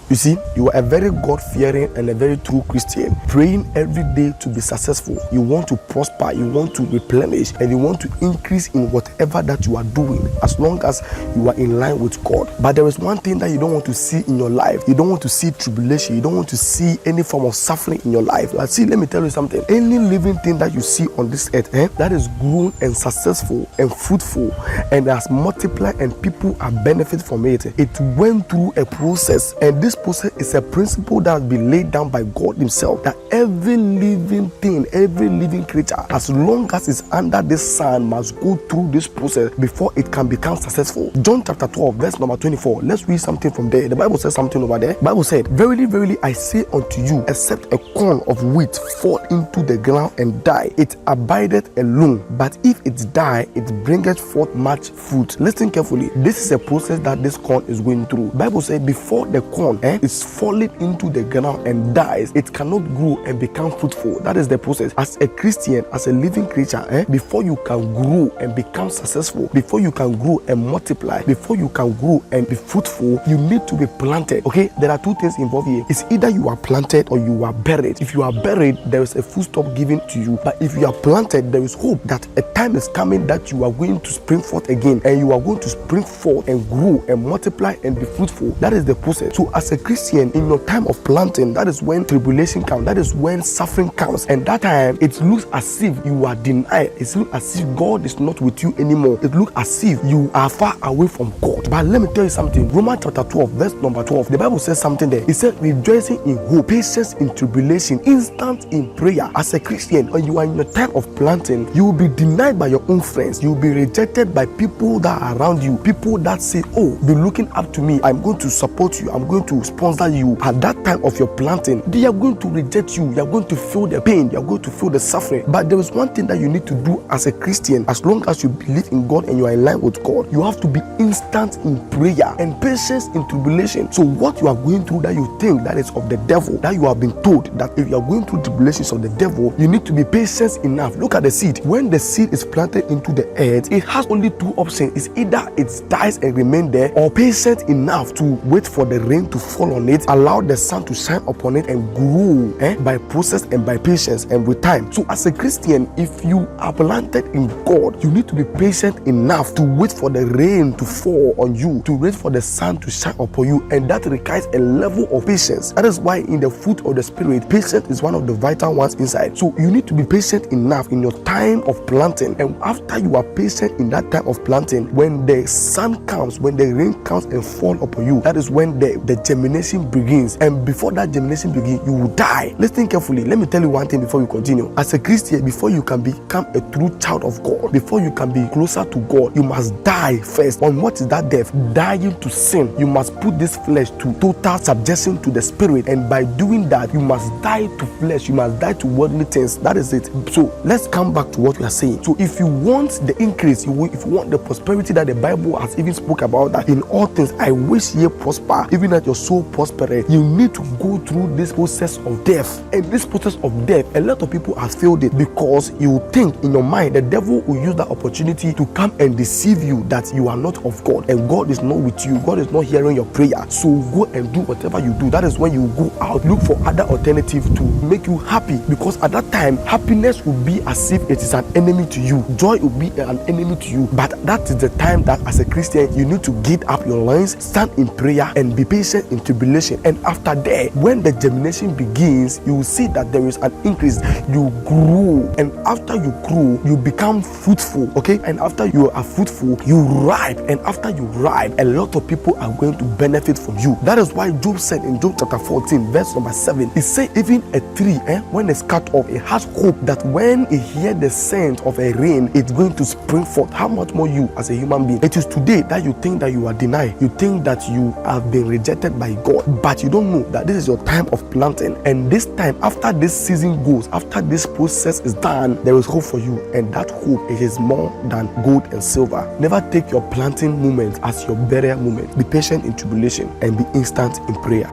You see, you are a very God-fearing and a very true Christian, praying every day to be successful. You want to prosper, you want to replenish, and you want to increase in whatever that you are doing, as long as you are in line with God. But there is one thing that you don't want to see in your life. You don't want to see tribulation. You don't want to see any form of suffering in your life. Like, see, let me tell you something. Any living thing that you see on this earth, that is grown and successful and fruitful and has multiplied and people are benefit from it, it went through a process, and this process is a principle that has been laid down by God himself, that every living thing, every living creature, as long as it's under this sun, must go through this process before it can become successful. John chapter 12 verse number 24. Let's read something from there. The Bible says something over there. The Bible said, verily, verily, I say unto you, except a corn of wheat fall into the ground and die, it abideth alone. But if it die, it bringeth forth much fruit. Listen carefully. This is a process that this corn is going through. The Bible says before the corn is falling into the ground and dies, it cannot grow and become fruitful. That is the process. As a Christian, as a living creature, before you can grow and become successful, before you can grow and multiply, before you can grow and be fruitful, you need to be planted. Okay, there are two things involved here. It's either you are planted or you are buried. If you are buried, there is a full stop given to you. But if you are planted, there is hope that a time is coming that you are going to spring forth again, and you are going to spring forth and grow and multiply and be fruitful. That is the process. So as a Christian, in your time of planting, that is when tribulation comes, that is when suffering comes, and that time it looks as if you are denied. It looks as if God is not with you anymore. It looks as if you are far away from God. But let me tell you something. Romans chapter 12 verse number 12, the Bible says something there. It says, rejoicing in hope, patience in tribulation, instant in prayer. As a Christian, when you are in your time of planting, you will be denied by your own friends. You will be rejected by people that are around you, people that say, oh, be looking up to me, I'm going to support you, I'm going to sponsor you. At that time of your planting, they are going to reject you. You are going to feel the pain, you are going to feel the suffering. But there is one thing that you need to do as a Christian. As long as you believe in God and you are in line with God, you have to be instant in prayer and patience in tribulation. So what you are going through that you think that is of the devil, that you have been told that if you are going through tribulations of the devil, you need to be patient enough. Look at the seed. When the seed is planted into the earth, it has only two options. It's either it dies and remain there, or patient enough to wait for the rain to fall on it, allow the sun to shine upon it and grow by process and by patience and with time. So as a Christian, if you are planted in God, you need to be patient enough to wait for the rain to fall on you, to wait for the sun to shine upon you, and that requires a level of patience. That is why in the fruit of the Spirit, patience is one of the vital ones inside. So you need to be patient enough in your time of planting, and after you are patient in that time of planting, when the sun comes, when the rain comes and fall upon you, that is when the germination begins. And before that germination begins, you will die. Listen carefully. Let me tell you one thing before we continue. As a Christian, before you can become a true child of God, before you can be closer to God, you must die first. On what is that death? Dying to sin. You must put this flesh to total subjection to the Spirit, and by doing that, you must die to flesh. You must die to worldly things. That is it. So let's come back to what we are saying. So if you want the increase, if you want the prosperity that the Bible has even spoke about, that in all things I wish ye prosper, even that your soul prosper, you need to go through this process of death. And this process of death, a lot of people have failed it, because you think in your mind the devil will use that opportunity to come and deceive you that you are not of God and God is not with you, God is not hearing your prayer. So go and do whatever you do. That is when you go out, look for other alternatives to make you happy, because at that time happiness will be as if it is an enemy to you, joy will be an enemy to you. But that is the time that as a Christian you need to get up your loins, stand in prayer and be patient in tribulation. And after that, when the germination begins, you will see that there is an increase. You grow, and after you grow, you become fruitful. Okay, and after you are fruitful, you ripe, and after you ripe, a lot of people are going to benefit from you. That is why Job said in Job chapter 14 verse number 7, he said even a tree when it's cut off, it has hope that when it hears the scent of a rain, it's going to spring forth. How much more you as a human being? It is today that you think that you are denied, you think that you have been rejected by God, but you don't know that this is your time of planting, and this time, after this season goes, after this process is done, there is hope for you, and that hope is more than gold and silver. Never take your planting moment as your burial moment. Be patient in tribulation and be instant in prayer.